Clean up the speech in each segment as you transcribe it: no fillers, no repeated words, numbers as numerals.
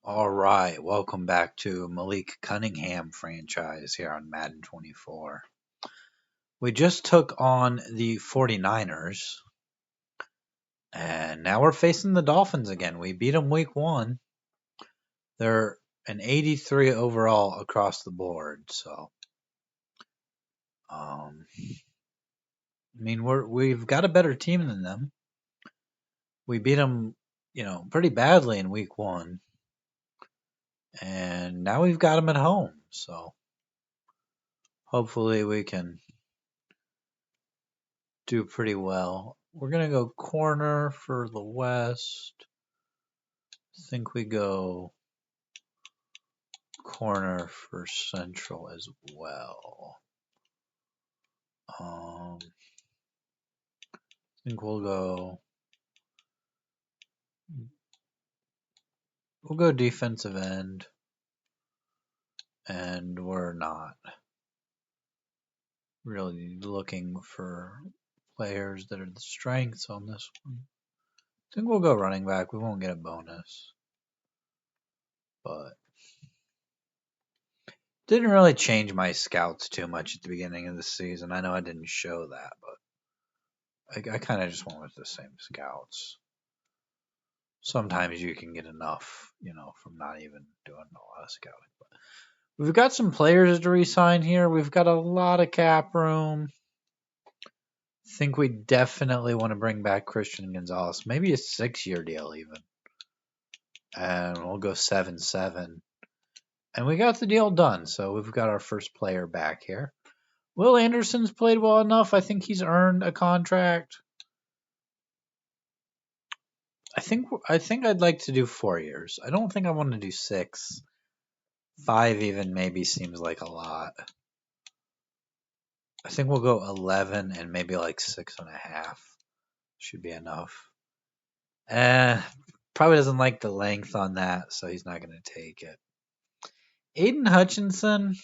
All right, welcome back to Malik Cunningham franchise here on Madden 24. We just took on the 49ers, and now we're facing the Dolphins again. We beat them week one. They're an 83 overall across the board, so we've got a better team than them. We beat them, pretty badly in week one, and now we've got them at home, so hopefully we can do pretty well. We're going to go corner for the West. I think we go corner for Central as well. I think we'll go defensive end, and we're not really looking for players that are the strengths on this one. I think we'll go running back. We won't get a bonus, but didn't really change my scouts too much at the beginning of the season. I know I didn't show that, but I kind of just went with the same scouts. Sometimes you can get enough, from not even doing a lot of scouting. But we've got some players to re-sign here. We've got a lot of cap room. I think we definitely want to bring back Christian Gonzalez. Maybe a 6-year deal even. And we'll go 7-7. And we got the deal done. So we've got our first player back here. Will Anderson's played well enough. I think he's earned a contract. I think I'd like to do 4 years. I don't think I want to do 6. 5 even maybe seems like a lot. I think we'll go 11 and maybe like 6.5 should be enough. Probably doesn't like the length on that, so he's not going to take it. Aiden Hutchinson,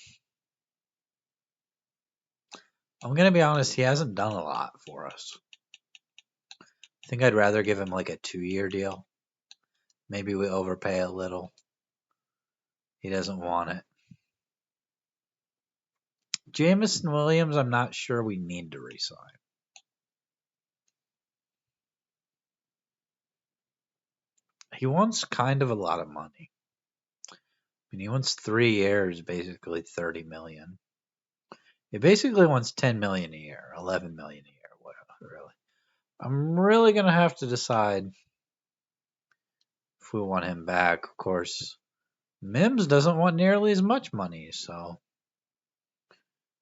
I'm going to be honest, he hasn't done a lot for us. I think I'd rather give him like a 2-year deal. Maybe we overpay a little. He doesn't want it. Jamison Williams, I'm not sure we need to re-sign. He wants kind of a lot of money. I mean, he wants 3 years, basically $30 million. He basically wants $10 million a year, $11 million a year, whatever. Really, I'm really gonna have to decide if we want him back. Of course, Mims doesn't want nearly as much money, so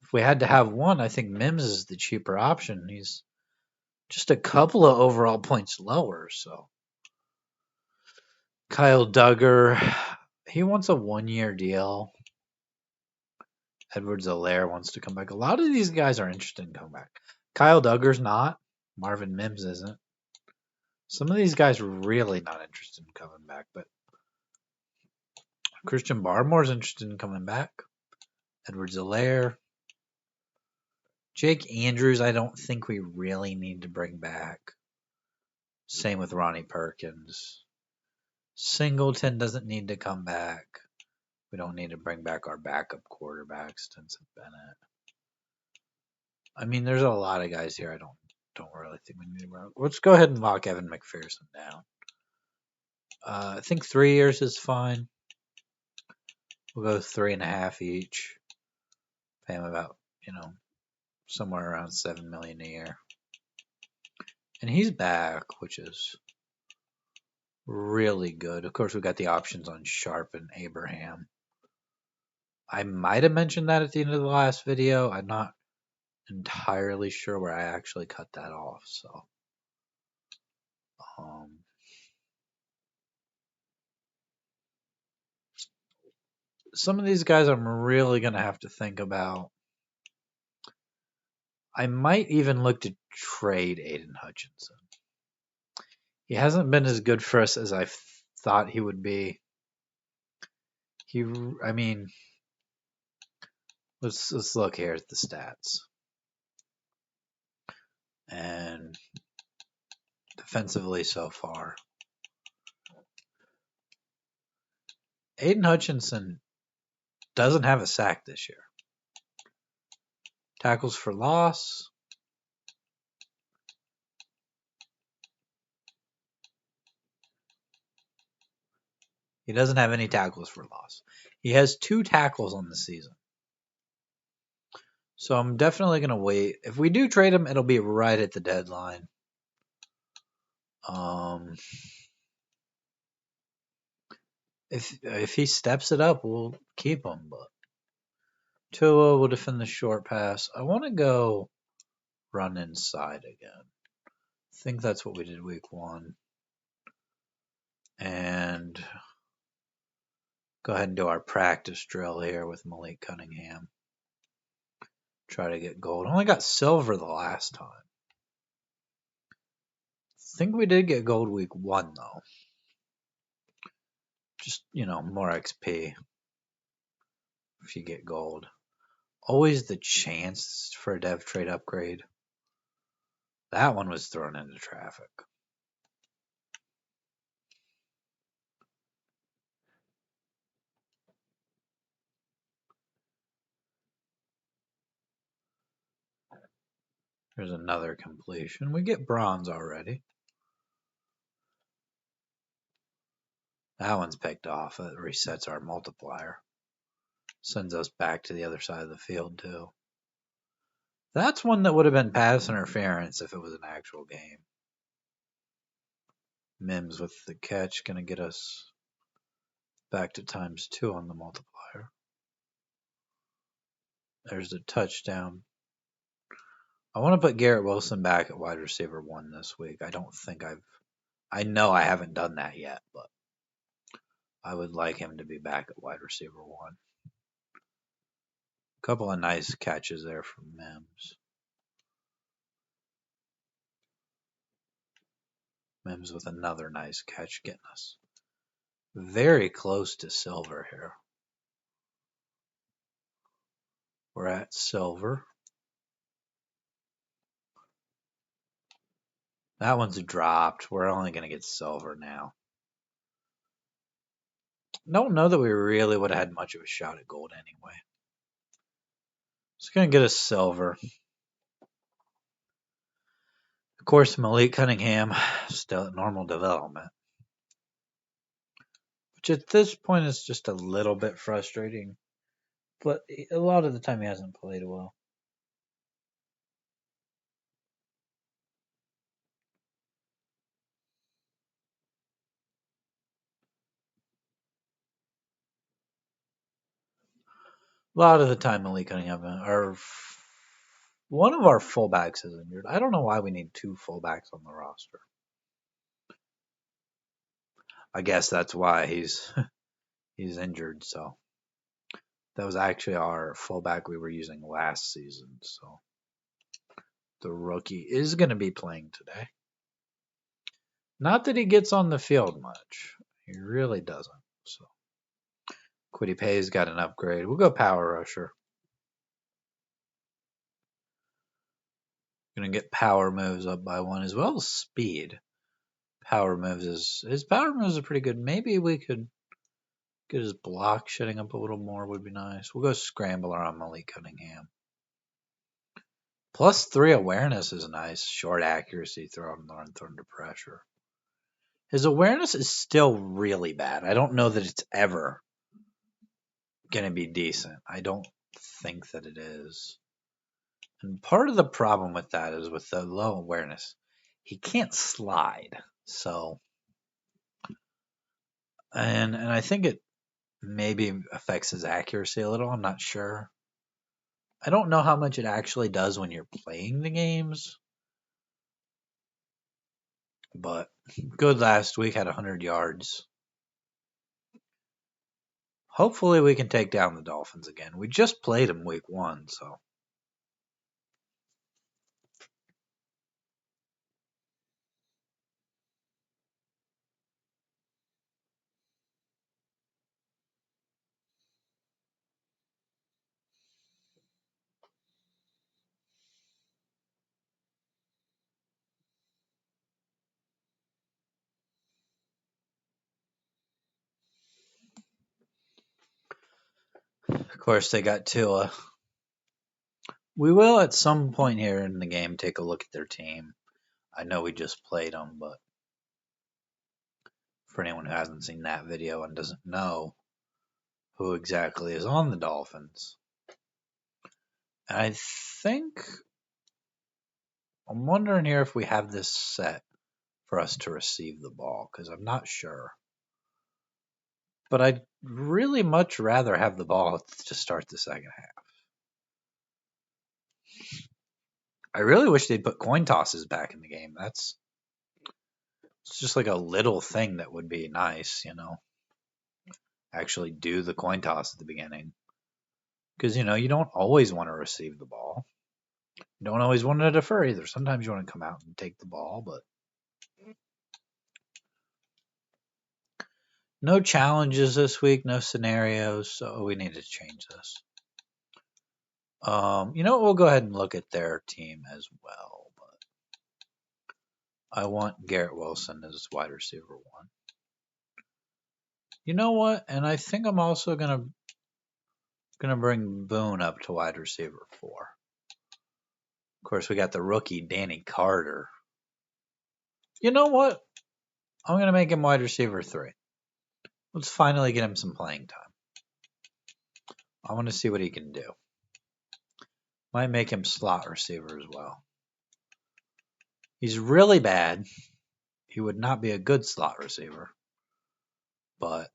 if we had to have one, I think Mims is the cheaper option. He's just a couple of overall points lower, so Kyle Duggar, he wants a 1-year deal. Edwards-Helaire wants to come back. A lot of these guys are interested in coming back. Kyle Duggar's not. Marvin Mims isn't. Some of these guys are really not interested in coming back, but Christian Barmore's interested in coming back. Edwards-Helaire. Jake Andrews, I don't think we really need to bring back. Same with Ronnie Perkins. Singleton doesn't need to come back. We don't need to bring back our backup quarterback, Stinson Bennett. I mean, there's a lot of guys here I don't really think we need to bring. Let's go ahead and lock Evan McPherson down. I think 3 years is fine. We'll go 3.5 each. Pay him about, somewhere around $7 million a year. And he's back, which is really good. Of course, we got the options on Sharp and Abraham. I might have mentioned that at the end of the last video. I'm not entirely sure where I actually cut that off. So, some of these guys I'm really going to have to think about. I might even look to trade Aiden Hutchinson. He hasn't been as good for us as I thought he would be. Let's look here at the stats. And defensively so far. Aiden Hutchinson doesn't have a sack this year. Tackles for loss. He doesn't have any tackles for loss. He has 2 tackles on the season. So I'm definitely going to wait. If we do trade him, it'll be right at the deadline. If he steps it up, we'll keep him. But Tua will defend the short pass. I want to go run inside again. I think that's what we did week 1. And go ahead and do our practice drill here with Mailk Cunningham. Try to get gold. Only got silver the last time. I think we did get gold week 1 though. Just, more XP if you get gold. Always the chance for a dev trade upgrade. That one was thrown into traffic. There's another completion. We get bronze already. That one's picked off. It resets our multiplier. Sends us back to the other side of the field, too. That's one that would have been pass interference if it was an actual game. Mims with the catch. Going to get us back to ×2 on the multiplier. There's the touchdown. I want to put Garrett Wilson back at wide receiver 1 this week. I know I haven't done that yet, but I would like him to be back at wide receiver 1. A couple of nice catches there from Mims. Mims with another nice catch, getting us very close to silver here. We're at silver. That one's dropped. We're only going to get silver now. Don't know that we really would have had much of a shot at gold anyway. It's going to get us silver. Of course, Mailk Cunningham, still at normal development. Which at this point is just a little bit frustrating. But a lot of the time he hasn't played well. A lot of the time Mailk Cunningham, one of our fullbacks is injured. I don't know why we need 2 fullbacks on the roster. I guess that's why he's injured. So that was actually our fullback we were using last season. So the rookie is going to be playing today. Not that he gets on the field much. He really doesn't. So Quiddy Pay's got an upgrade. We'll go power rusher. Going to get power moves up by 1 as well as speed. His power moves are pretty good. Maybe we could get his block shutting up a little more would be nice. We'll go scrambler on Mailk Cunningham. +3 awareness is nice. Short accuracy, thrown under pressure. His awareness is still really bad. I don't know that it's ever going to be decent. I don't think that it is. And part of the problem with that is with the low awareness, he can't slide. So, and I think it maybe affects his accuracy a little. I'm not sure. I don't know how much it actually does when you're playing the games. But good last week, had 100 yards. Hopefully we can take down the Dolphins again. We just played them week 1, so. course, they got Tua. We will at some point here in the game take a look at their team. I know we just played them, but for anyone who hasn't seen that video and doesn't know who exactly is on the Dolphins, I think I'm wondering here if we have this set for us to receive the ball, because I'm not sure. But I'd really much rather have the ball to start the second half. I really wish they'd put coin tosses back in the game. It's just like a little thing that would be nice, Actually do the coin toss at the beginning. Because, you don't always want to receive the ball. You don't always want to defer either. Sometimes you want to come out and take the ball, but no challenges this week, no scenarios, so we need to change this. We'll go ahead and look at their team as well, but I want Garrett Wilson as wide receiver 1. You know what? And I think I'm also gonna bring Boone up to wide receiver 4. Of course, we got the rookie Danny Carter. You know what? I'm gonna make him wide receiver 3. Let's finally get him some playing time. I want to see what he can do. Might make him slot receiver as well. He's really bad. He would not be a good slot receiver. But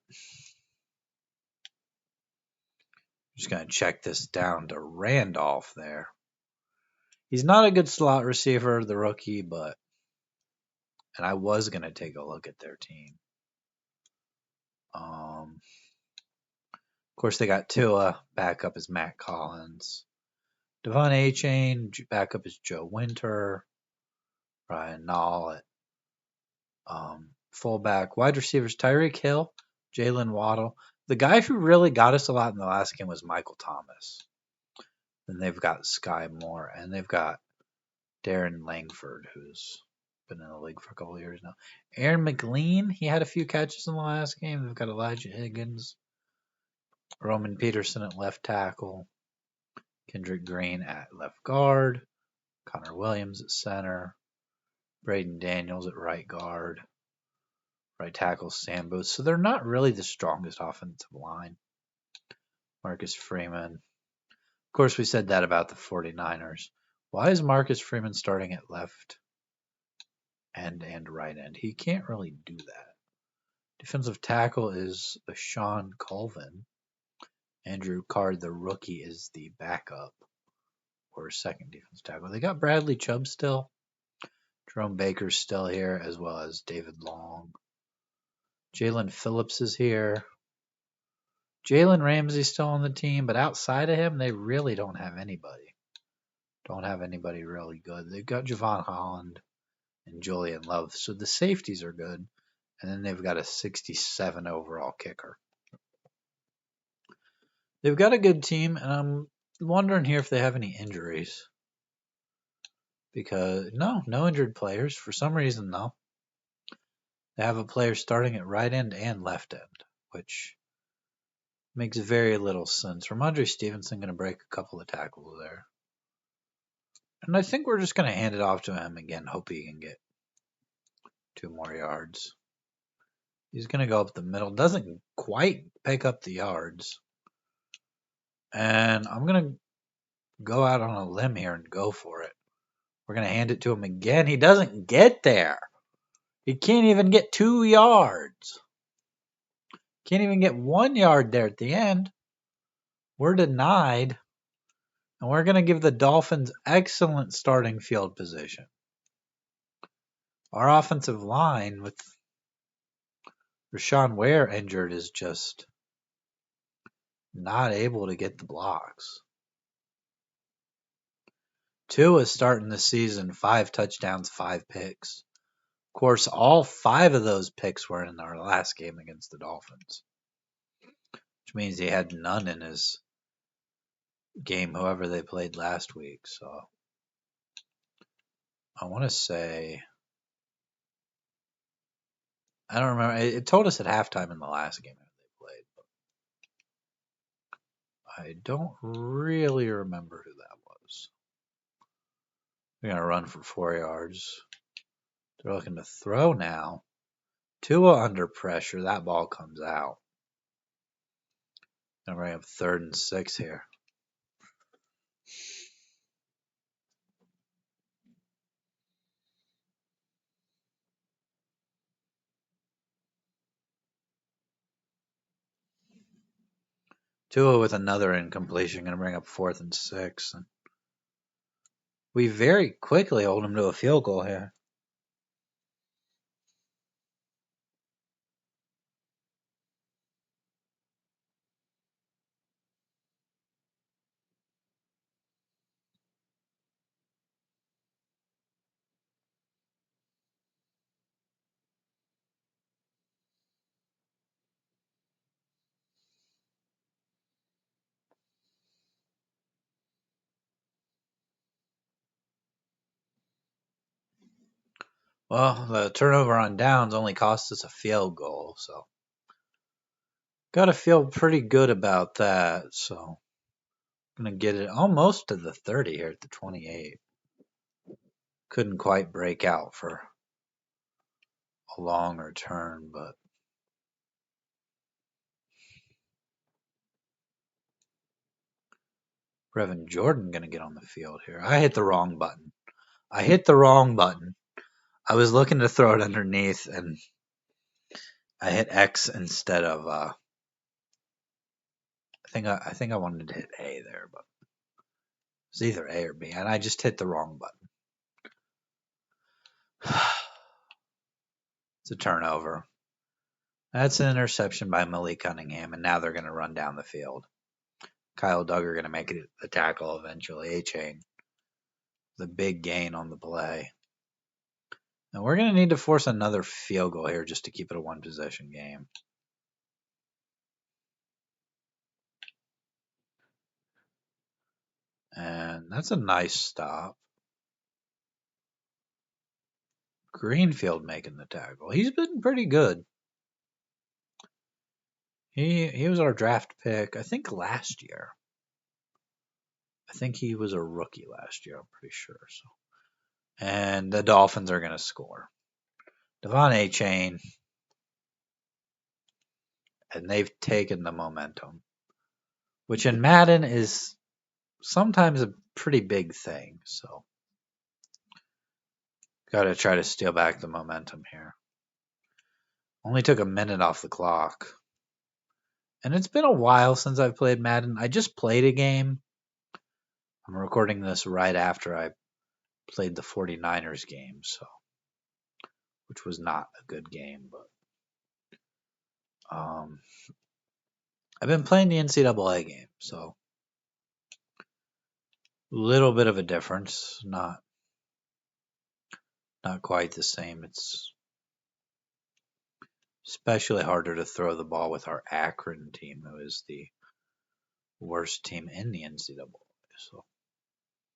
I'm just going to check this down to Randolph there. He's not a good slot receiver, the rookie, but... And I was going to take a look at their team. Of course, they got Tua. Backup is Matt Collins. Devon A-Chain. Backup is Joe Winter. Ryan Nall at fullback. Wide receivers, Tyreek Hill, Jalen Waddle. The guy who really got us a lot in the last game was Michael Thomas. Then they've got Sky Moore, and they've got Darren Langford, who's been in the league for a couple of years now. Aaron McLean, he had a few catches in the last game. They've got Elijah Higgins, Roman Peterson at left tackle, Kendrick Green at left guard, Connor Williams at center, Braden Daniels at right guard, right tackle Sam Booth. So they're not really the strongest offensive line. Marcus Freeman. Of course, we said that about the 49ers. Why is Marcus Freeman starting at left end and right end? He can't really do that. Defensive tackle is Sean Colvin. Andrew Card, the rookie, is the backup or second defensive tackle. They got Bradley Chubb still. Jerome Baker's still here, as well as David Long. Jalen Phillips is here. Jalen Ramsey's still on the team, but outside of him, they really don't have anybody. Don't have anybody really good. They've got Javon Holland and Julian Love, so the safeties are good. And then they've got a 67 overall kicker. They've got a good team, and I'm wondering here if they have any injuries. Because, no injured players. For some reason, no. They have a player starting at right end and left end, which makes very little sense. Ramondre Stevenson going to break a couple of tackles there. And I think we're just going to hand it off to him again. Hope he can get 2 more yards. He's going to go up the middle. Doesn't quite pick up the yards. And I'm going to go out on a limb here and go for it. We're going to hand it to him again. He doesn't get there. He can't even get 2 yards. Can't even get 1 yard there at the end. We're denied. And we're going to give the Dolphins excellent starting field position. Our offensive line with Rashawn Ware injured is just not able to get the blocks. Tua is starting the season 5 touchdowns, 5 picks. Of course, all 5 of those picks were in our last game against the Dolphins, which means he had none in his game, whoever they played last week. So I want to say, I don't remember. It told us at halftime in the last game that they I don't really remember who that was. They're going to run for 4 yards. They're looking to throw now. Tua under pressure. That ball comes out. Going to bring up 3rd and 6 here. Tua with another incompletion. Going to bring up 4th and 6. And we very quickly hold him to a field goal here. Well, the turnover on downs only cost us a field goal, so got to feel pretty good about that. So gonna get it almost to the 30 here at the 28. Couldn't quite break out for a long return, but Brevin Jordan gonna get on the field here. I hit the wrong button. I was looking to throw it underneath, and I hit X instead of. I think I wanted to hit A there, but it's either A or B, and I just hit the wrong button. It's a turnover. That's an interception by Mailk Cunningham, and now they're going to run down the field. Kyle Duggar going to make it the tackle eventually. A-Chain, the big gain on the play. And we're going to need to force another field goal here just to keep it a one-possession game. And that's a nice stop. Greenfield making the tackle. He's been pretty good. He was our draft pick, I think, last year. I think he was a rookie last year, I'm pretty sure. So, and the Dolphins are going to score. Devon A-Chain, and they've taken the momentum, which in Madden is sometimes a pretty big thing. So, got to try to steal back the momentum here. Only took a minute off the clock. And it's been a while since I've played Madden. I just played a game. I'm recording this right after I played the 49ers game, so which was not a good game, but I've been playing the NCAA game, so a little bit of a difference, not quite the same. It's especially harder to throw the ball with our Akron team, who is the worst team in the NCAA. So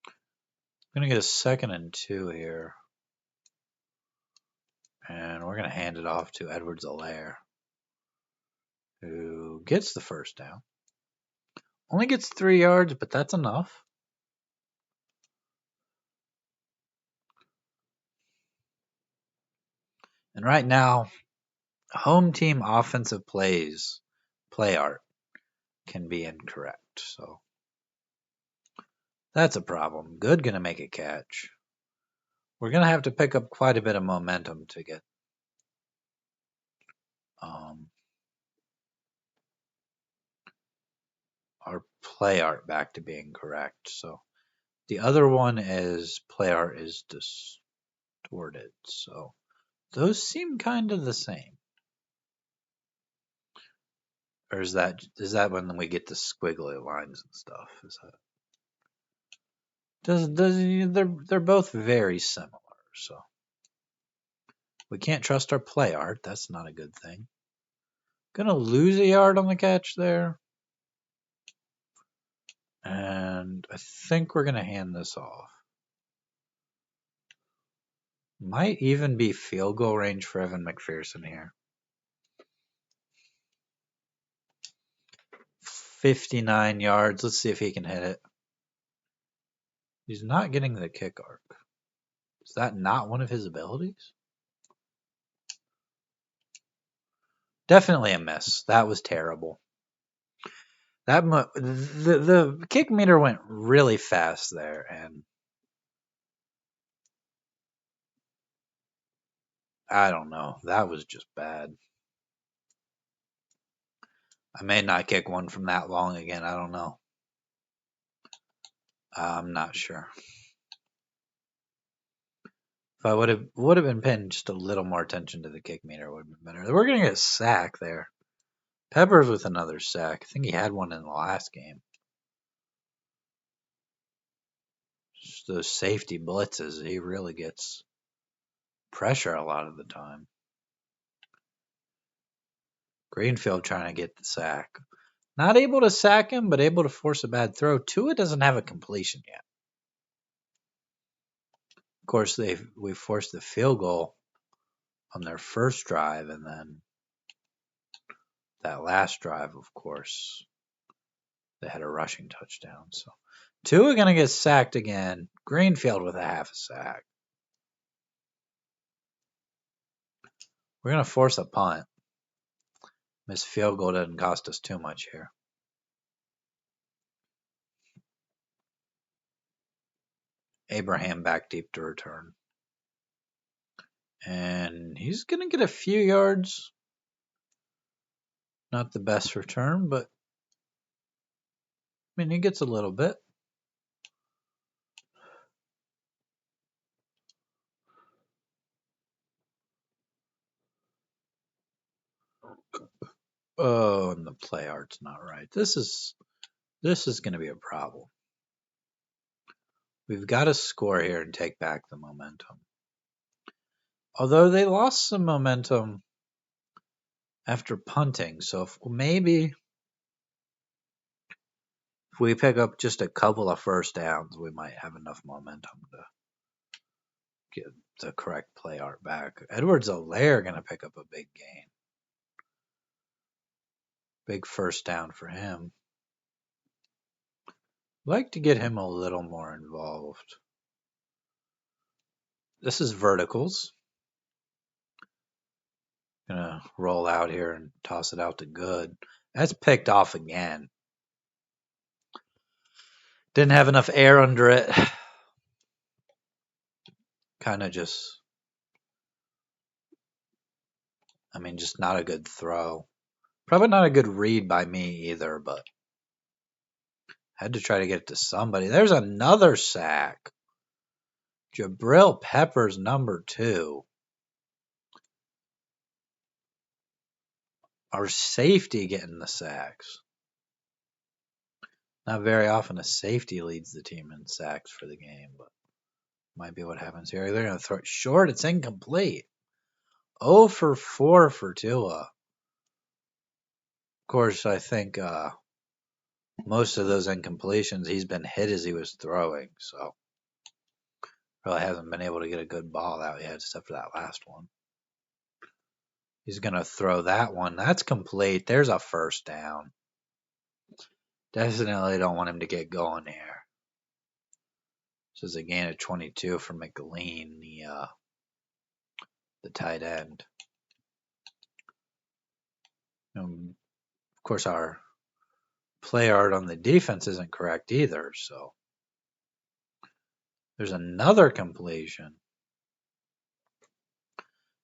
I'm going to get a 2nd and 2 here. And we're going to hand it off to Edwards-Helaire, who gets the first down. Only gets 3 yards, but that's enough. And right now, home team offensive play art can be incorrect. So that's a problem. Good going to make a catch. We're going to have to pick up quite a bit of momentum to get our play art back to being correct. So the other one is play art is distorted. So those seem kind of the same. Or is that when we get the squiggly lines and stuff? Is that they're both very similar, so we can't trust our play art. That's not a good thing. Gonna lose a yard on the catch there. And I think we're gonna hand this off. Might even be field goal range for Evan McPherson here. 59 yards. Let's see if he can hit it. He's not getting the kick arc. Is that not one of his abilities? Definitely a miss. That was terrible. The kick meter went really fast there, and I don't know. That was just bad. I may not kick one from that long again. I don't know. I'm not sure. If I would have been paying just a little more attention to the kick meter, would have been better. We're gonna get a sack there. Peppers with another sack. I think he had one in the last game. Just those safety blitzes, he really gets pressure a lot of the time. Greenfield trying to get the sack. Not able to sack him, but able to force a bad throw. Tua doesn't have a completion yet. Of course, we forced the field goal on their first drive, and then that last drive, of course, they had a rushing touchdown. So Tua gonna get sacked again. Greenfield with a half a sack. We're gonna force a punt. This field goal doesn't cost us too much here. Abraham back deep to return. And he's going to get a few yards. Not the best return, but I mean, he gets a little bit. Oh, and the play art's not right. This is going to be a problem. We've got to score here and take back the momentum. Although they lost some momentum after punting, so if we pick up just a couple of first downs, we might have enough momentum to get the correct play art back. Edwards-Helaire going to pick up a big gain. Big first down for him. Like to get him a little more involved. This is verticals. Gonna roll out here and toss it out to Good. That's picked off again. Didn't have enough air under it. Kind of just, just not a good throw. Probably not a good read by me either, but had to try to get it to somebody. There's another sack. Jabril Peppers, number 2. Our safety getting the sacks. Not very often a safety leads the team in sacks for the game, but might be what happens here. They're going to throw it short. It's incomplete. 0 for 4 for Tua. Of course, I think most of those incompletions, he's been hit as he was throwing, so really hasn't been able to get a good ball out yet, except for that last one. He's going to throw that one. That's complete. There's a first down. Definitely don't want him to get going here. This is a gain of 22 for McLean, the tight end. Of course, our play art on the defense isn't correct either, so there's another completion.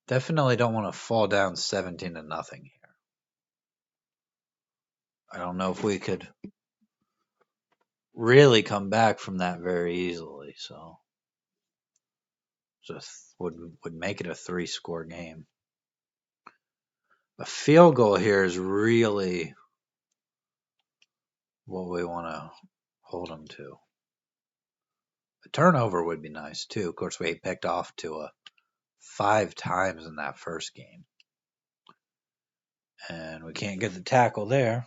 Definitely don't want to fall down 17-0 here. I don't know if we could really come back from that very easily, so just would make it a 3-score game. A field goal here is really what we want to hold them to. A turnover would be nice too. Of course, we picked off Tua 5 times in that first game, and we can't get the tackle there.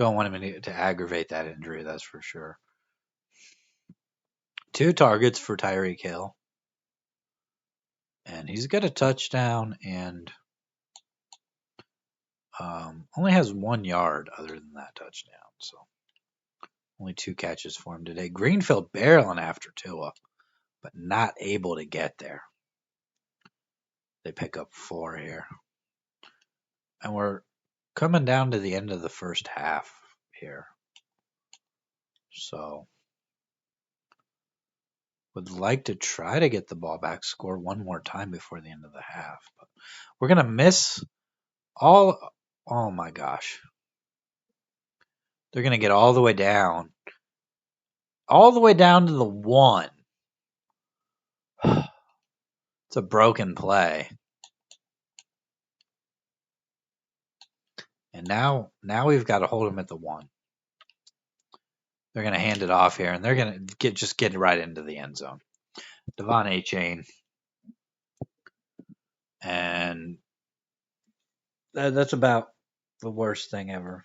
Don't want him to aggravate that injury, that's for sure. 2 targets for Tyreek Hill. And he's got a touchdown and only has 1 yard other than that touchdown. So only 2 catches for him today. Greenfield barreling after Tua, but not able to get there. They pick up 4 here. And we're coming down to the end of the first half here. So would like to try to get the ball back, score one more time before the end of the half. But we're going to miss all. Oh my gosh. They're going to get all the way down. All the way down to the 1. It's a broken play. And now we've got to hold him at the 1. They're going to hand it off here, and they're going to get right into the end zone. Devon Achane. And that's about the worst thing ever.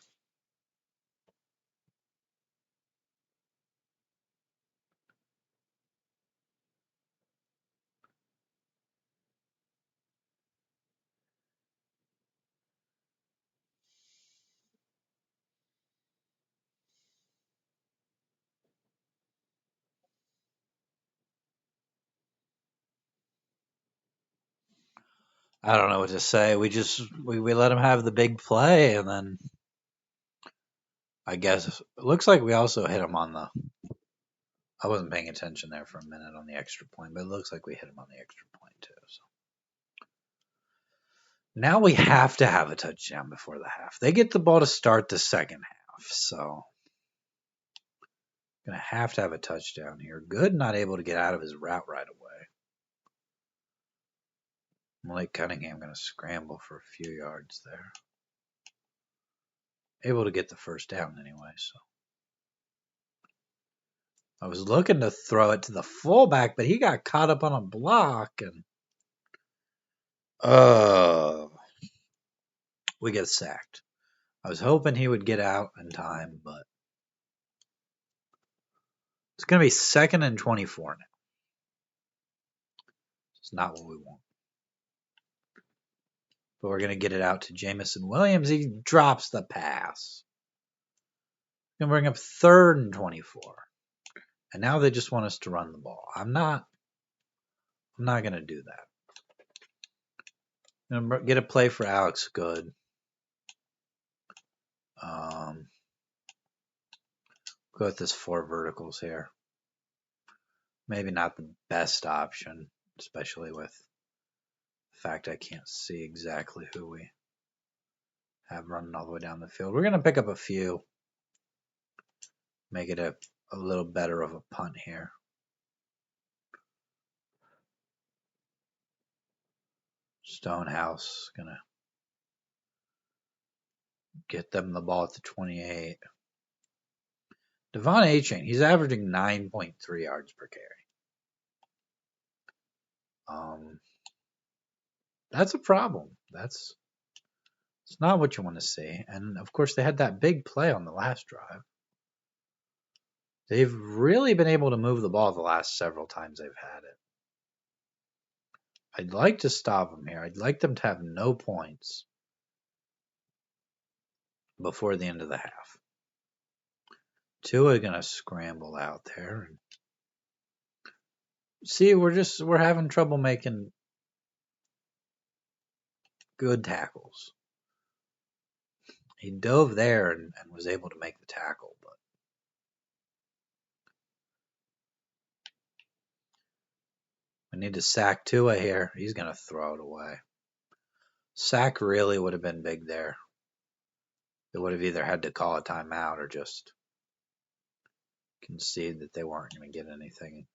I don't know what to say. We let him have the big play, and then I guess it looks like we also hit him on the. I wasn't paying attention there for a minute on the extra point, but it looks like we hit him on the extra point too. So now we have to have a touchdown before the half. They get the ball to start the second half, so gonna have to have a touchdown here. Good, not able to get out of his route right away. Mailk Cunningham going to scramble for a few yards there. Able to get the first down anyway, so. I was looking to throw it to the fullback, but he got caught up on a block, and we get sacked. I was hoping he would get out in time, but it's going to be 2nd and 24 now. It's not what we want. But we're going to get it out to Jamison Williams. He drops the pass. Going to bring up 3rd and 24. And now they just want us to run the ball. I'm not going to do that. I'm going to get a play for Alex Good. Go with this 4 verticals here. Maybe not the best option, especially with the fact I can't see exactly who we have running all the way down the field. We're going to pick up a few. Make it a little better of a punt here. Stonehouse going to get them the ball at the 28. Devon Achane, he's averaging 9.3 yards per carry. That's a problem. It's not what you want to see. And of course, they had that big play on the last drive. They've really been able to move the ball the last several times they've had it. I'd like to stop them here. I'd like them to have no points before the end of the half. Tua going to scramble out there. See, we're having trouble making good tackles. He dove there and was able to make the tackle, but we need to sack Tua here. He's going to throw it away. Sack really would have been big there. They would have either had to call a timeout or just concede that they weren't going to get anything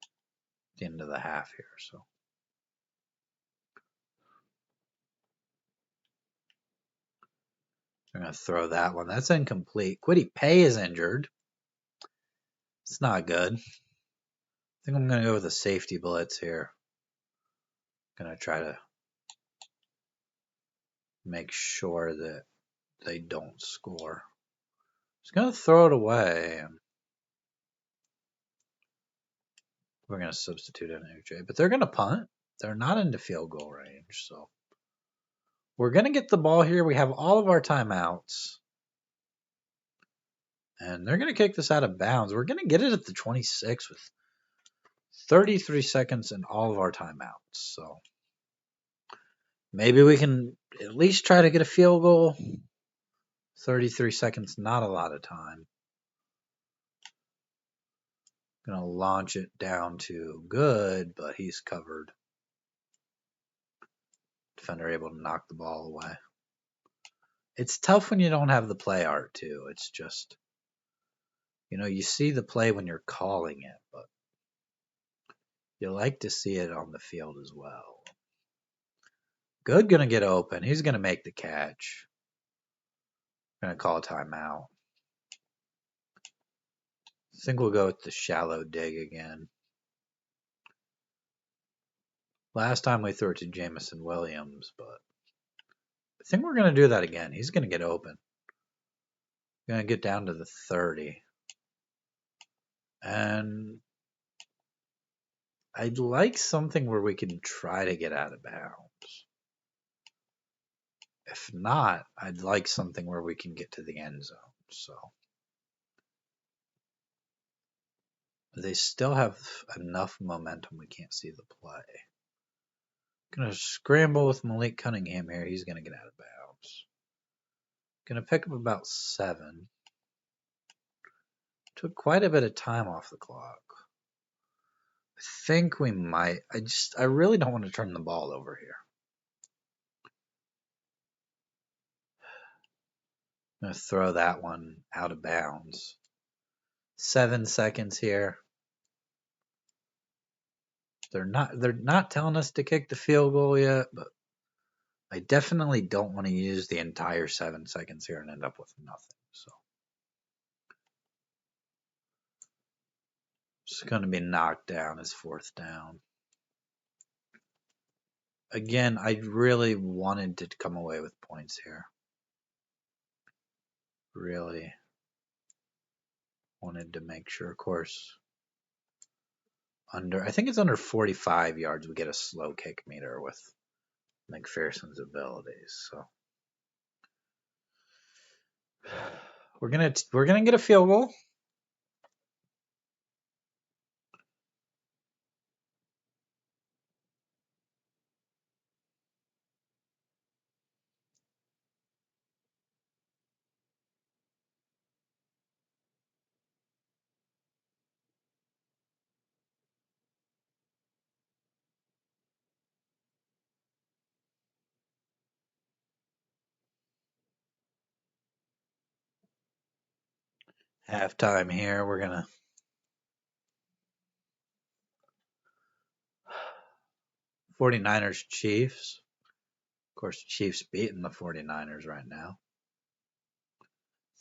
at the end of the half here. So they're going to throw that one. That's incomplete. Kwity Paye is injured. It's not good. I think I'm going to go with a safety blitz here. Going to try to make sure that they don't score. He's going to throw it away. And we're going to substitute in AJ. But they're going to punt. They're not into field goal range. So we're going to get the ball here. We have all of our timeouts. And they're going to kick this out of bounds. We're going to get it at the 26 with 33 seconds and all of our timeouts. So maybe we can at least try to get a field goal. 33 seconds, not a lot of time. Going to launch it down to good, but he's covered. Defender able to knock the ball away. It's tough when you don't have the play art, too. It's just, you see the play when you're calling it, but you like to see it on the field as well. Good going to get open. He's going to make the catch. Going to call a timeout. I think we'll go with the shallow dig again. Last time we threw it to Jamison Williams, but I think we're going to do that again. He's going to get open. Going to get down to the 30. And I'd like something where we can try to get out of bounds. If not, I'd like something where we can get to the end zone. So they still have enough momentum. We can't see the play. Going to scramble with Mailk Cunningham here. He's going to get out of bounds. Going to pick up about 7. Took quite a bit of time off the clock. I think we might. I really don't want to turn the ball over here. I'm going to throw that one out of bounds. 7 seconds here. They're not telling us to kick the field goal yet, but I definitely don't want to use the entire 7 seconds here and end up with nothing. So it's going to be knocked down as 4th down. Again, I really wanted to come away with points here. Really wanted to make sure, of course. I think it's under 45 yards we get a slow kick meter with McPherson's abilities. So we're gonna get a field goal. Halftime here. We're gonna 49ers Chiefs. Of course, Chiefs beating the 49ers right now.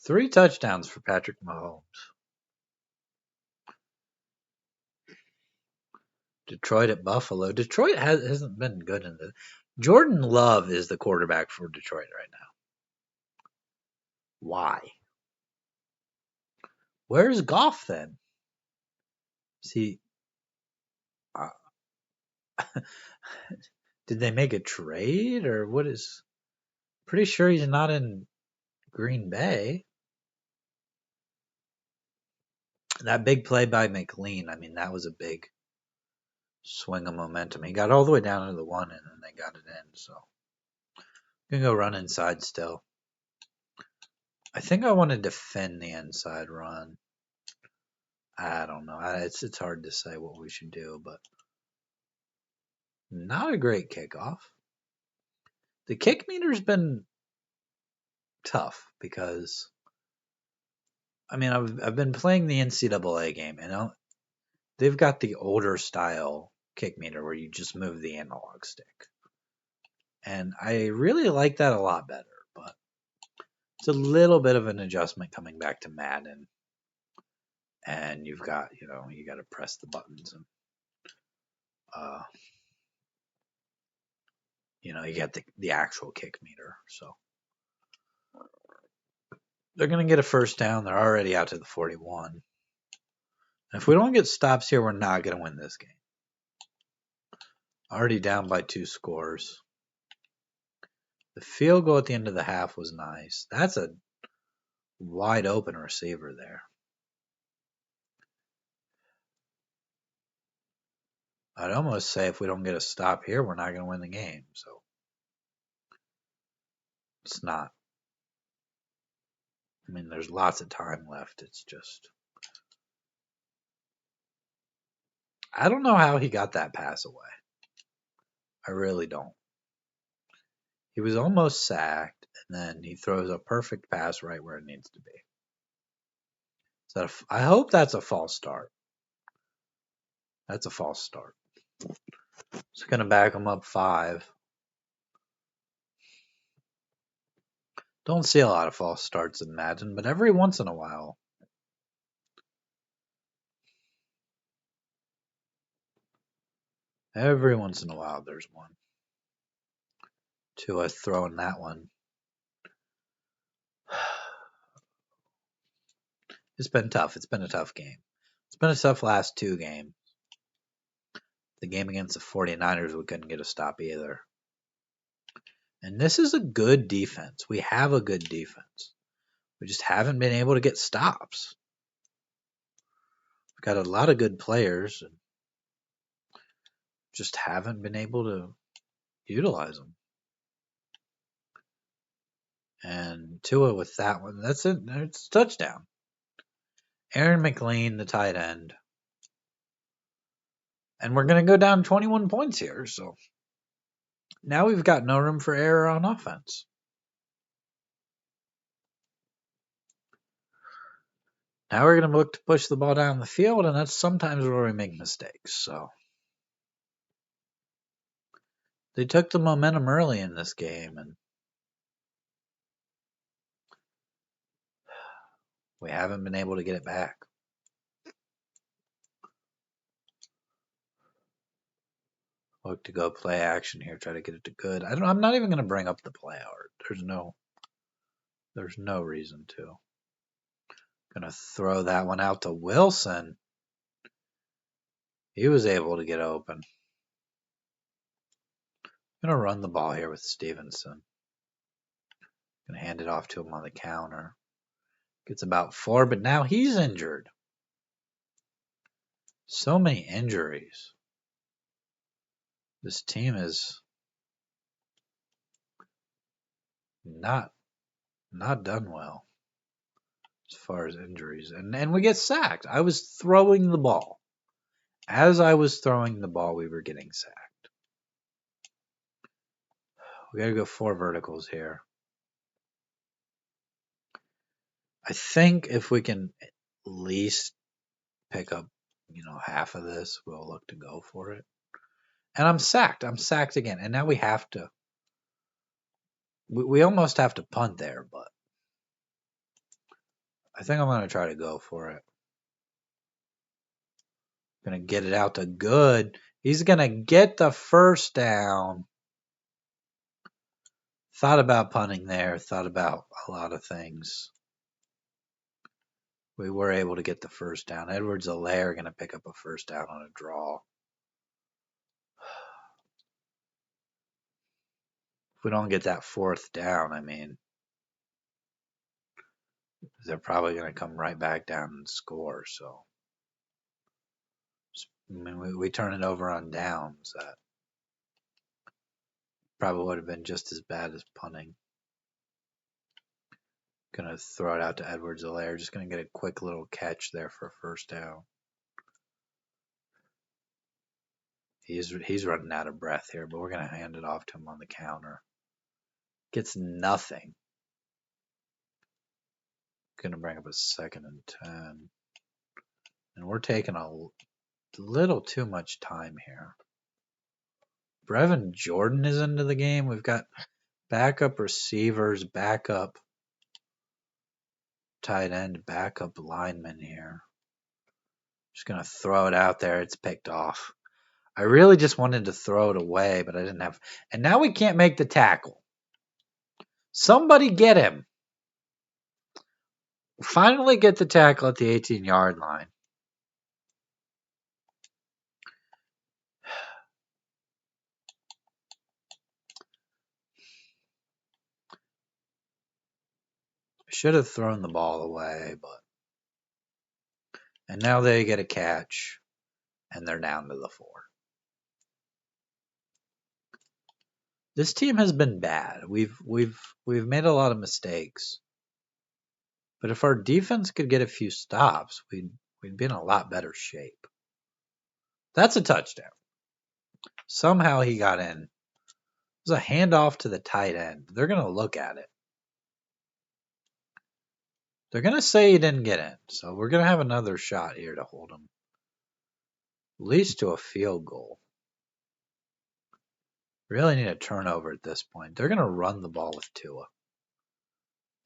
3 touchdowns for Patrick Mahomes. Detroit at Buffalo. Detroit hasn't been good in the. Jordan Love is the quarterback for Detroit right now. Why? Where's Goff then? See, did they make a trade or what is? Pretty sure he's not in Green Bay. That big play by McLean, I mean, that was a big swing of momentum. He got all the way down to the 1 and then they got it in. So I'm going to go run inside still. I think I want to defend the inside run. I don't know. It's hard to say what we should do, but not a great kickoff. The kick meter's been tough because, I mean, I've been playing the NCAA game, and they've got the older style kick meter where you just move the analog stick. And I really like that a lot better, but it's a little bit of an adjustment coming back to Madden. And you've got, you got to press the buttons and, you get the actual kick meter. So They're going to get a first down. They're already out to the 41. And if we don't get stops here, we're not going to win this game. Already down by 2 scores. The field goal at the end of the half was nice. That's a wide open receiver there. I'd almost say if we don't get a stop here, we're not going to win the game. So it's not. I mean, there's lots of time left. It's just. I don't know how he got that pass away. I really don't. He was almost sacked, and then he throws a perfect pass right where it needs to be. So I hope that's a false start. That's a false start. It's going to back him up 5. Don't see a lot of false starts in Madden, but every once in a while. Every once in a while there's one. Tua throwing that one. It's been tough. It's been a tough game. It's been a tough last 2 games. The game against the 49ers, we couldn't get a stop either. And this is a good defense. We have a good defense. We just haven't been able to get stops. We've got a lot of good players and just haven't been able to utilize them. And Tua with that one, that's it. It's a touchdown. Aaron McLean, the tight end. And we're going to go down 21 points here. So now we've got no room for error on offense. Now we're going to look to push the ball down the field, and that's sometimes where we make mistakes. So they took the momentum early in this game, and we haven't been able to get it back. Look to go play action here, try to get it to good. I'm not even going to bring up the play art. There's no reason to. Going to throw that one out to Wilson. He was able to get open. Going to run the ball here with Stevenson. Going to hand it off to him on the counter. Gets about 4, but now he's injured. So many injuries. This team is not done well as far as injuries. And we get sacked. I was throwing the ball. As I was throwing the ball, we were getting sacked. We got to go 4 verticals here. I think if we can at least pick up, half of this, we'll look to go for it. And I'm sacked. I'm sacked again. And now we have to. We almost have to punt there, but I think I'm going to try to go for it. Going to get it out to good. He's going to get the first down. Thought about punting there. Thought about a lot of things. We were able to get the first down. Edwards-Helaire going to pick up a first down on a draw. If we don't get that 4th down, I mean, they're probably going to come right back down and score. So, I mean, we turn it over on downs. That probably would have been just as bad as punting. Going to throw it out to Edwards-Helaire. Just going to get a quick little catch there for a first down. He's running out of breath here, but we're going to hand it off to him on the counter. Gets nothing. Going to bring up a 2nd and 10. And we're taking a little too much time here. Brevin Jordan is into the game. We've got backup receivers, backup tight end, backup lineman here. Just going to throw it out there. It's picked off. I really just wanted to throw it away, but I didn't have. And now we can't make the tackle. Somebody get him. Finally get the tackle at the 18-yard line. Should have thrown the ball away, but. And now they get a catch, and they're down to the 4. This team has been bad. We've made a lot of mistakes. But if our defense could get a few stops, we'd be in a lot better shape. That's a touchdown. Somehow he got in. It was a handoff to the tight end. They're going to look at it. They're going to say he didn't get in. So we're going to have another shot here to hold him. At least to a field goal. Really need a turnover at this point. They're going to run the ball with Tua.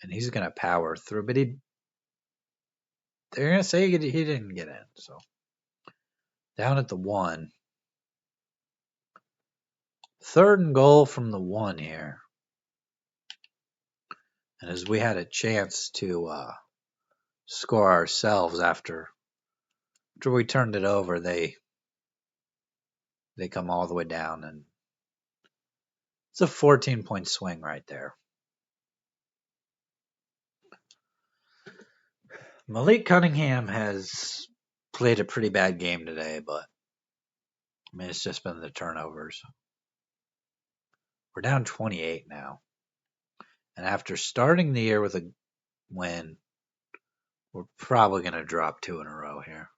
And he's going to power through. But they're going to say he didn't get in. So down at the 1. 3rd and goal from the 1 here. And as we had a chance to score ourselves after we turned it over, they come all the way down, and it's a 14-point swing right there. Malik Cunningham has played a pretty bad game today, but I mean it's just been the turnovers. We're down 28 now. And after starting the year with a win, we're probably going to drop 2 in a row here.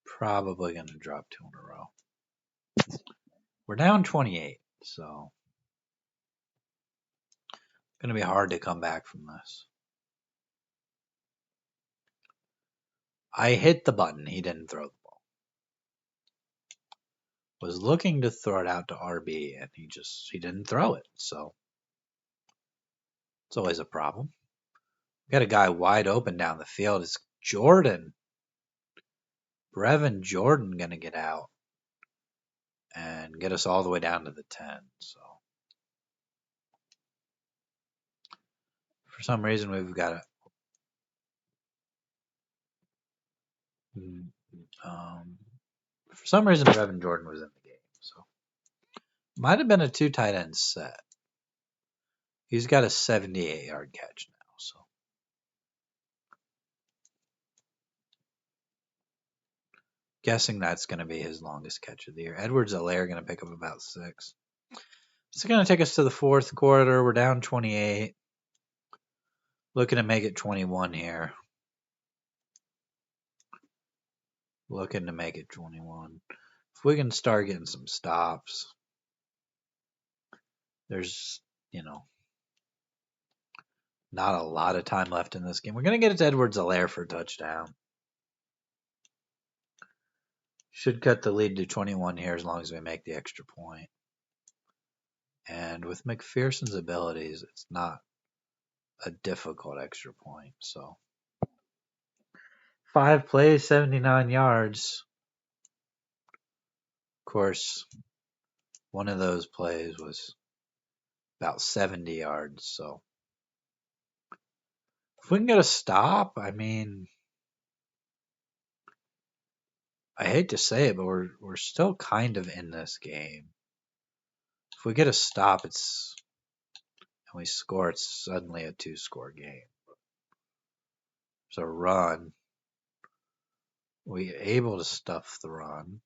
Probably going to drop 2 in a row. We're down 28, so it's going to be hard to come back from this. I hit the button. He didn't throw the ball. Was looking to throw it out to RB, and he didn't throw it. So it's always a problem. We got a guy wide open down the field. It's Jordan. Brevin Jordan going to get out and get us all the way down to the 10. So for some reason we've got a for some reason Brevin Jordan was in the game. So might have been a 2 tight end set. He's got a 78-yard catch now. So guessing that's going to be his longest catch of the year. Edwards-Helaire going to pick up about 6. It's going to take us to the 4th quarter. We're down 28. Looking to make it 21 here. Looking to make it 21. If we can start getting some stops, there's, not a lot of time left in this game. We're going to get it to Edwards-Helaire for a touchdown. Should cut the lead to 21 here as long as we make the extra point. And with McPherson's abilities, it's not a difficult extra point. So 5 plays, 79 yards. Of course, one of those plays was about 70 yards. So if we can get a stop, I mean, I hate to say it, but we're still kind of in this game. If we get a stop, and we score, it's suddenly a 2-score game. So run. We able to stuff the run.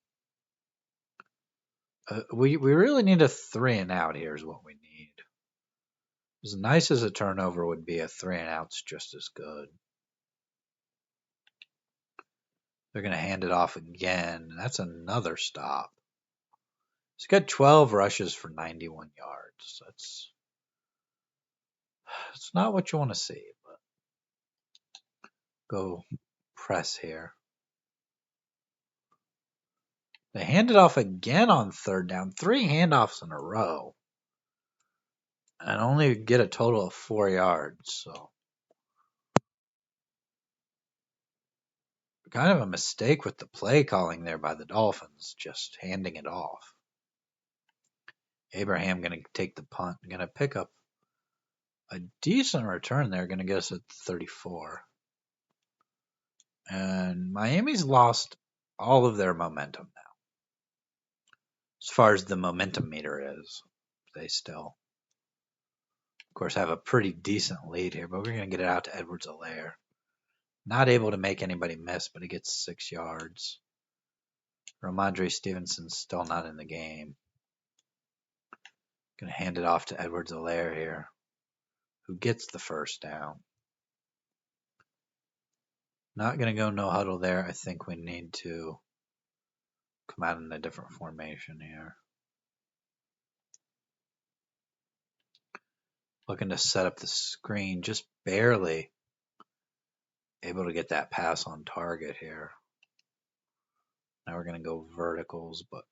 We really need a 3 and out here is what we need. As nice as a turnover would be, a 3 and out's just as good. They're going to hand it off again. That's another stop. He's got 12 rushes for 91 yards. That's not what you want to see, but go press here. They hand it off again on 3rd down. 3 handoffs in a row. And only get a total of 4 yards. So kind of a mistake with the play calling there by the Dolphins, just handing it off. Abraham going to take the punt. Going to pick up A decent return there, going to get us at 34. And Miami's lost all of their momentum now. As far as the momentum meter is, they still, of course, have a pretty decent lead here, but we're going to get it out to Edwards-Helaire. Not able to make anybody miss, but he gets 6 yards. Ramondre Stevenson's still not in the game. Going to hand it off to Edwards-Helaire here, who gets the first down. Not going to go no huddle there. I think we need to come out in a different formation here. Looking to set up the screen, just barely able to get that pass on target here. Now we're going to go verticals, but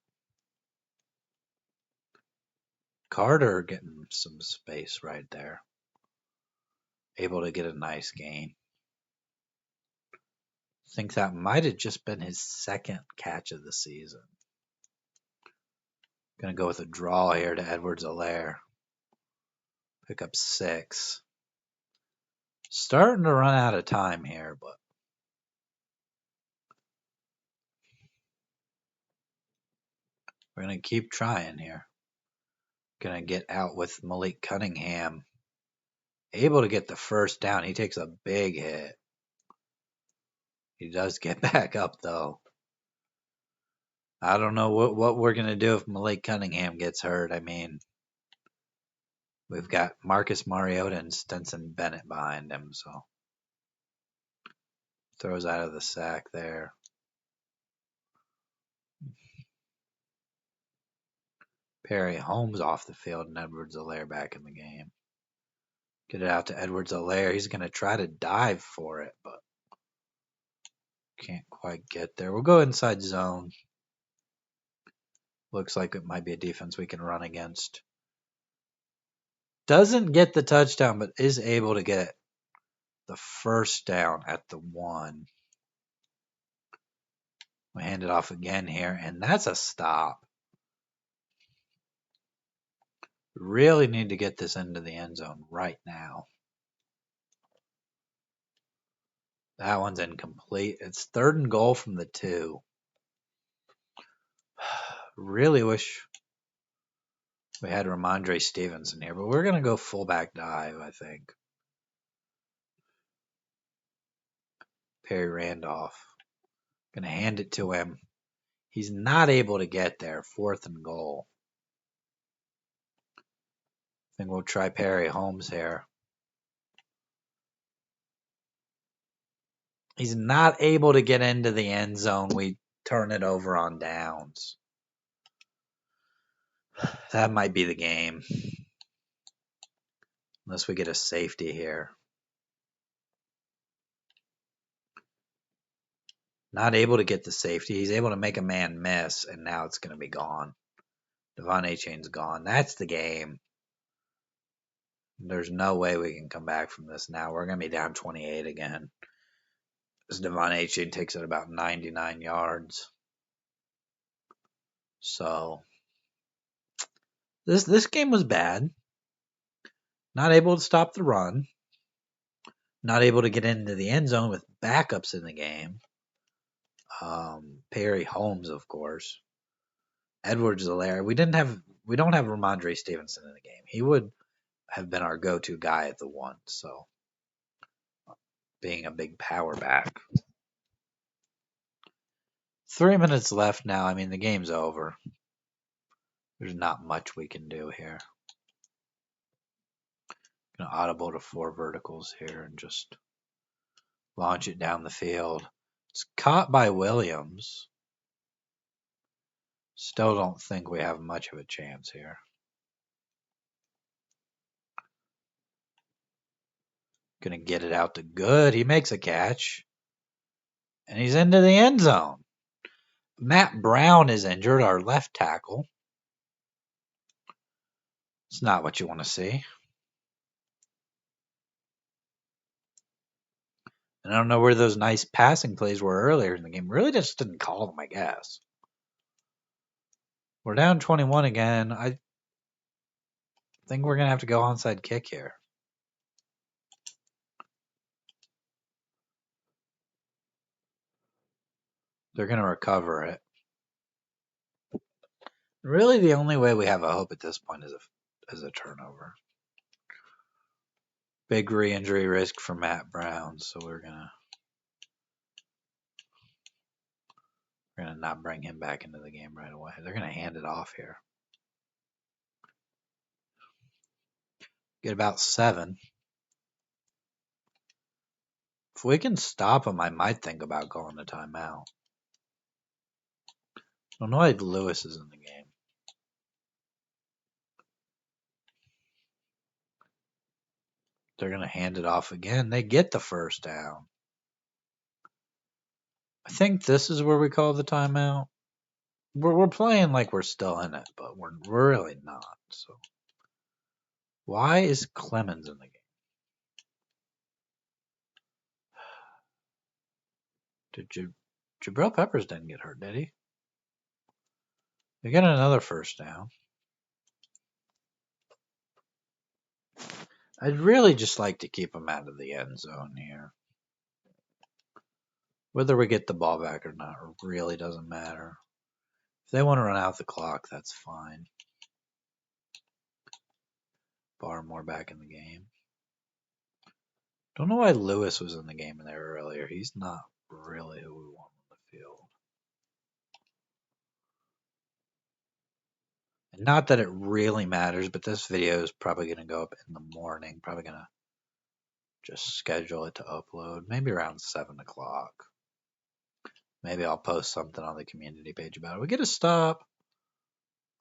Carter getting some space right there. Able to get a nice gain. I think that might have just been his second catch of the season. Going to go with a draw here to Edwards-Helaire. Pick up 6. Starting to run out of time here, but we're going to keep trying here. Going to get out with Mailk Cunningham. Able to get the first down. He takes a big hit. He does get back up, though. I don't know what we're going to do if Mailk Cunningham gets hurt. I mean, we've got Marcus Mariota and Stetson Bennett behind him, so throws out of the sack there. Perry Holmes off the field and Edwards-Helaire back in the game. Get it out to Edwards-Helaire. He's going to try to dive for it, but can't quite get there. We'll go inside zone. Looks like it might be a defense we can run against. Doesn't get the touchdown, but is able to get the first down at the 1. We hand it off again here, and that's a stop. Really need to get this into the end zone right now. That one's incomplete. It's 3rd and goal from the 2. Really wish we had Ramondre Stevenson here, but we're going to go fullback dive, I think. Perry Randolph. Going to hand it to him. He's not able to get there. 4th and goal. I think we'll try Perry Holmes here. He's not able to get into the end zone. We turn it over on downs. That might be the game. Unless we get a safety here. Not able to get the safety. He's able to make a man miss, and now it's going to be gone. Devon Achane's gone. That's the game. There's no way we can come back from this now. We're going to be down 28 again. As Devon Achane takes it about 99 yards. So, this game was bad. Not able to stop the run. Not able to get into the end zone with backups in the game. Perry Holmes, of course. Edwards-Helaire. We don't have Ramondre Stevenson in the game. He would have been our go-to guy at the 1. So, being a big power back. 3 minutes left now. I mean, the game's over. There's not much we can do here. Gonna audible to 4 verticals here and just launch it down the field. It's caught by Williams. Still don't think we have much of a chance here. Gonna get it out to Good. He makes a catch. And he's into the end zone. Matt Brown is injured, our left tackle. It's not what you want to see. And I don't know where those nice passing plays were earlier in the game. Really just didn't call them, I guess. We're down 21 again. I think we're going to have to go onside kick here. They're going to recover it. Really, the only way we have a hope at this point is a turnover. Big re-injury risk for Matt Brown, so we're gonna not bring him back into the game right away. They're gonna hand it off here. Get about 7. If we can stop him, I might think about calling a timeout. I don't know why Lewis is in the game. They're gonna hand it off again. They get the first down. I think this is where we call the timeout. We're playing like we're still in it, but we're really not. So why is Clemens in the game? Did Jabril Peppers didn't get hurt, did he? They get another first down. I'd really just like to keep him out of the end zone here. Whether we get the ball back or not really doesn't matter. If they want to run out the clock, that's fine. Barmore back in the game. Don't know why Lewis was in the game in there earlier. He's not really who we want on the field. And not that it really matters, but this video is probably going to go up in the morning. Probably going to just schedule it to upload. Maybe around 7 o'clock. Maybe I'll post something on the community page about it. We get a stop.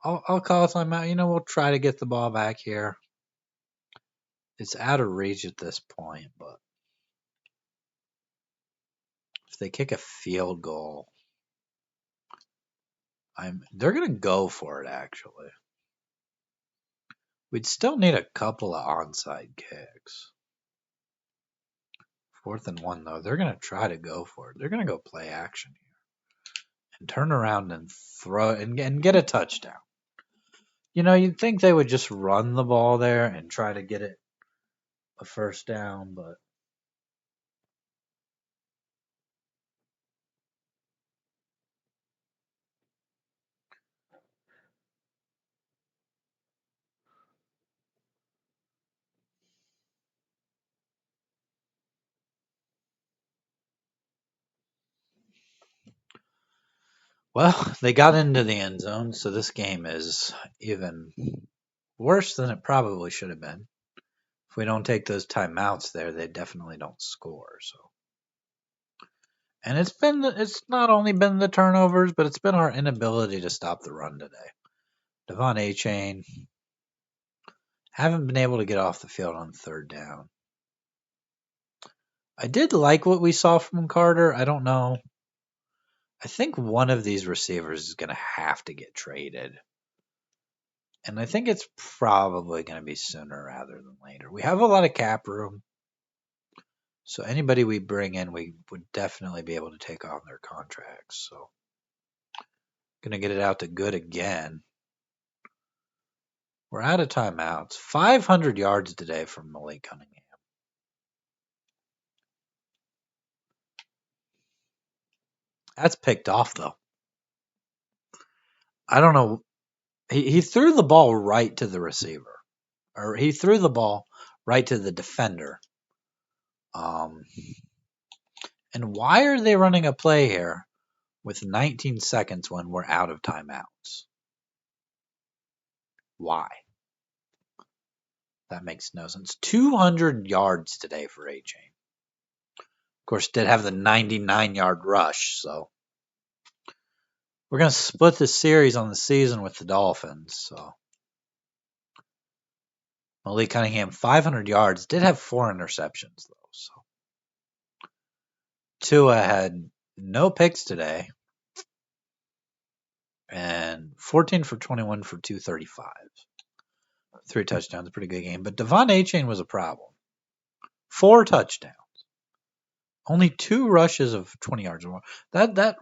I'll call a timeout. We'll try to get the ball back here. It's out of reach at this point, but if they kick a field goal, they're going to go for it, actually. We'd still need a couple of onside kicks. 4th and 1, though. They're going to try to go for it. They're going to go play action here and turn around and throw and get a touchdown. You'd think they would just run the ball there and try to get it a first down, but well, they got into the end zone, so this game is even worse than it probably should have been. If we don't take those timeouts there, they definitely don't score. So, and it's not only been the turnovers, but it's been our inability to stop the run today. Devon Achane haven't been able to get off the field on 3rd down. I did like what we saw from Carter. I don't know. I think one of these receivers is going to have to get traded. And I think it's probably going to be sooner rather than later. We have a lot of cap room. So anybody we bring in, we would definitely be able to take on their contracts. So going to get it out to good again. We're out of timeouts. 500 yards today from Mailk Cunningham. That's picked off, though. I don't know. He threw the ball right to the receiver. Or he threw the ball right to the defender. And why are they running a play here with 19 seconds when we're out of timeouts? Why? That makes no sense. 200 yards today for Achane. Of course, did have the 99-yard rush, so we're going to split the series on the season with the Dolphins. So Mailk Cunningham, 500 yards, did have 4 interceptions, though. So Tua had no picks today and 14 for 21 for 235. 3 touchdowns, pretty good game. But Devon Achane was a problem. 4 touchdowns. Only 2 rushes of 20 yards or more. That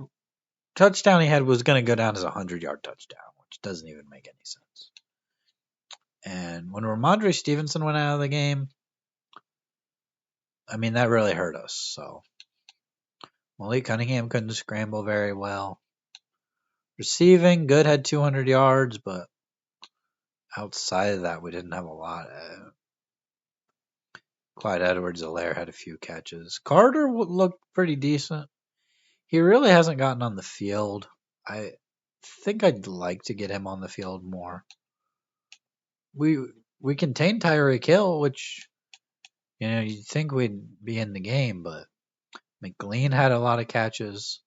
touchdown he had was going to go down as a 100-yard touchdown, which doesn't even make any sense. And when Ramondre Stevenson went out of the game, I mean, that really hurt us. So Malik Cunningham couldn't scramble very well. Receiving, good, had 200 yards, but outside of that, we didn't have a lot. Clyde Edwards-Helaire had a few catches. Carter looked pretty decent. He really hasn't gotten on the field. I think I'd like to get him on the field more. We contained Tyreek Hill, which you'd think we'd be in the game, but McLean had a lot of catches.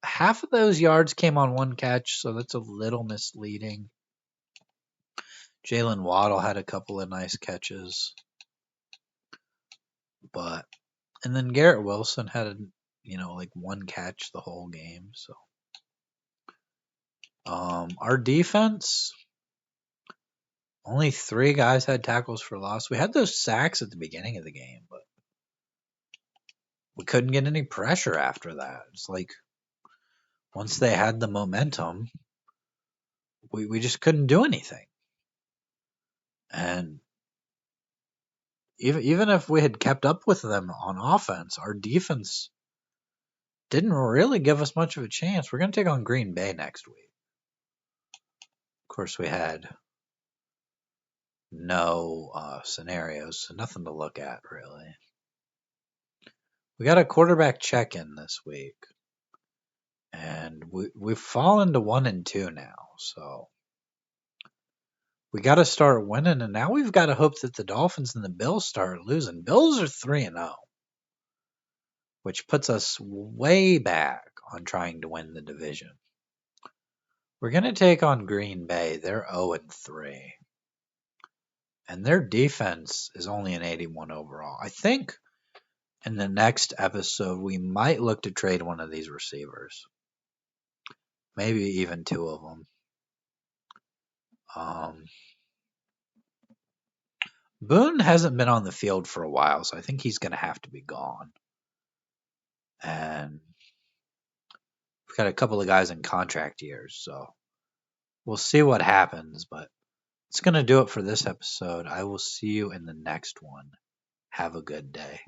Half of those yards came on one catch, so that's a little misleading. Jalen Waddle had a couple of nice catches, and then Garrett Wilson had like one catch the whole game. So our defense, only 3 guys had tackles for loss. We had those sacks at the beginning of the game, but we couldn't get any pressure after that. It's like once they had the momentum, we just couldn't do anything. And even if we had kept up with them on offense, our defense didn't really give us much of a chance. We're going to take on Green Bay next week. Of course, we had no scenarios, so nothing to look at, really. We got a quarterback check-in this week, and we've fallen to 1-2 now, so we got to start winning, and now we've got to hope that the Dolphins and the Bills start losing. Bills are 3-0, which puts us way back on trying to win the division. We're going to take on Green Bay. They're 0-3. And their defense is only an 81 overall. I think in the next episode, we might look to trade one of these receivers. Maybe even 2 of them. Boone hasn't been on the field for a while, so I think he's going to have to be gone. And we've got a couple of guys in contract years, so we'll see what happens. But it's going to do it for this episode. I will see you in the next one. Have a good day.